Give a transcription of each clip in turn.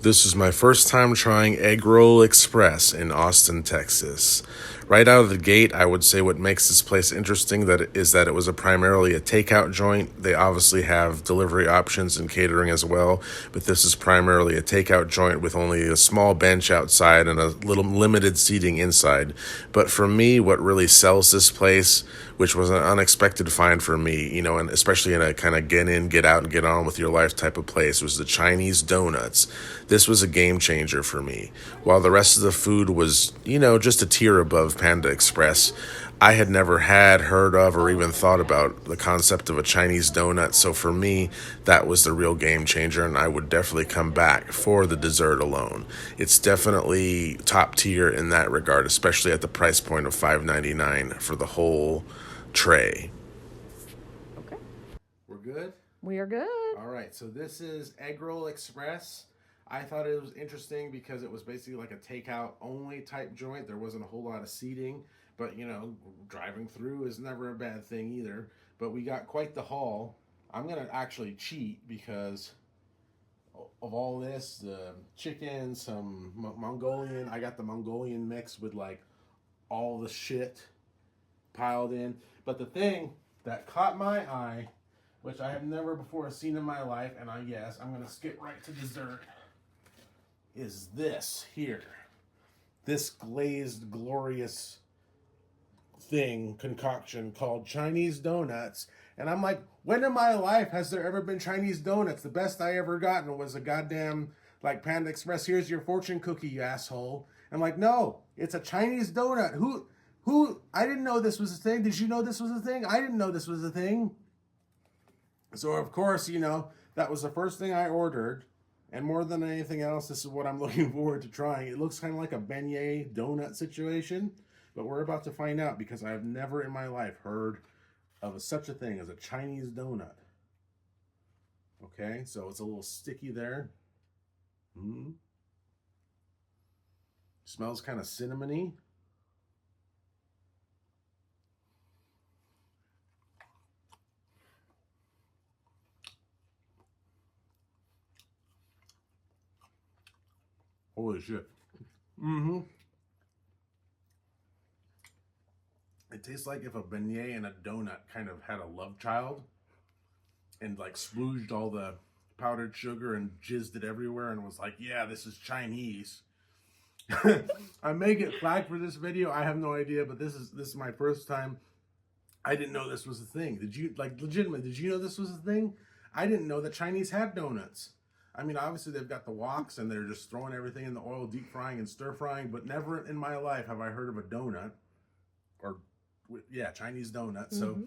This is my first time trying Egg Roll Express in Austin, Texas. Right out of the gate, I would say what makes this place interesting is that it was primarily a takeout joint. They obviously have delivery options and catering as well, but this is primarily a takeout joint with only a small bench outside and a little limited seating inside. But for me, what really sells this place, which was an unexpected find for me, and especially in a kind of get in, get out, and get on with your life type of place, was the Chinese Doughnuts. This was a game changer for me. While the rest of the food was, just a tier above Panda Express, I had never heard of, or even thought about the concept of a Chinese donut. So for me, that was the real game changer, and I would definitely come back for the dessert alone. It's definitely top tier in that regard, especially at the price point of $5.99 for the whole tray. Okay. We're good? We are good. All right, so this is Egg Roll Express. I thought it was interesting because it was basically like a takeout only type joint. There wasn't a whole lot of seating, but driving through is never a bad thing either. But we got quite the haul. I'm going to actually cheat because of all this, the chicken, some Mongolian. I got the Mongolian mix with like all the shit piled in. But the thing that caught my eye, which I have never before seen in my life, and I'm going to skip right to dessert, is this here. This glazed, glorious concoction called Chinese Doughnuts. And I'm like, when in my life has there ever been Chinese donuts? The best I ever gotten was a goddamn, like, Panda Express, here's your fortune cookie, you asshole. I'm like, no, it's a Chinese donut. I didn't know this was a thing. Did you know this was a thing? I didn't know this was a thing. So, of course, that was the first thing I ordered. And more than anything else, this is what I'm looking forward to trying. It looks kind of like a beignet donut situation, but we're about to find out because I've never in my life heard of such a thing as a Chinese donut. Okay, so it's a little sticky there. Smells kind of cinnamony. Holy shit. It tastes like if a beignet and a donut kind of had a love child and like splooged all the powdered sugar and jizzed it everywhere and was like, yeah, this is Chinese. I may get flagged for this video. I have no idea, but this is my first time. I didn't know this was a thing. Did you, like, legitimately, did you know this was a thing? I didn't know that Chinese had donuts. I mean, obviously they've got the woks and they're just throwing everything in the oil, deep frying and stir frying, but never in my life have I heard of a donut, or Chinese donut. So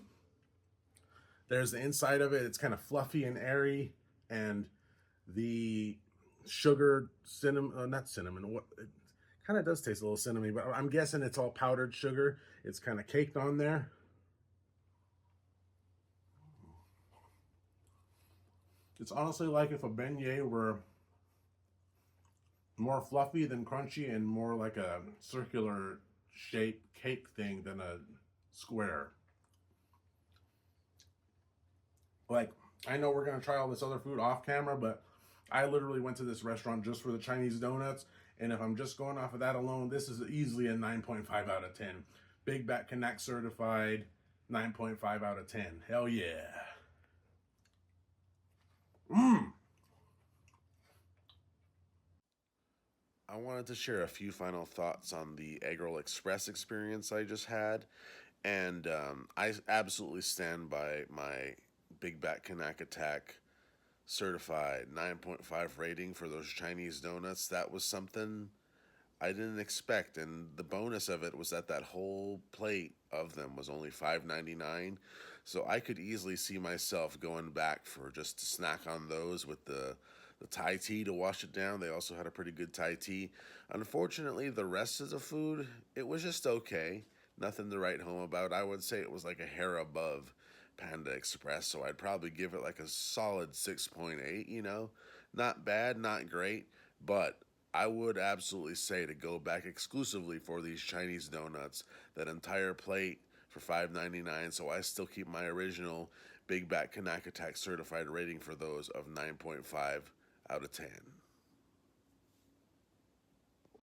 there's the inside of it. It's kind of fluffy and airy, and the sugar cinnamon, not cinnamon. What it kind of does taste a little cinnamony, but I'm guessing it's all powdered sugar. It's kind of caked on there. It's honestly like if a beignet were more fluffy than crunchy and more like a circular shaped cake thing than a square. Like, I know we're going to try all this other food off camera, but I literally went to this restaurant just for the Chinese donuts. And if I'm just going off of that alone, this is easily a 9.5 out of 10. Big Bat Kanak certified, 9.5 out of 10. Hell yeah. I wanted to share a few final thoughts on the Egg Roll Express experience I just had. And I absolutely stand by my Big Bat Kanak Attack certified 9.5 rating for those Chinese donuts. That was something I didn't expect, and the bonus of it was that whole plate of them was only $5.99. So I could easily see myself going back for just to snack on those with the Thai tea to wash it down. They also had a pretty good Thai tea. Unfortunately, the rest of the food, it was just okay. Nothing to write home about. I would say it was like a hair above Panda Express, so I'd probably give it like a solid 6.8, Not bad, not great, but I would absolutely say to go back exclusively for these Chinese donuts, that entire plate for $5.99, so I still keep my original Big Bat Kanak Attack certified rating for those of 9.5 out of 10.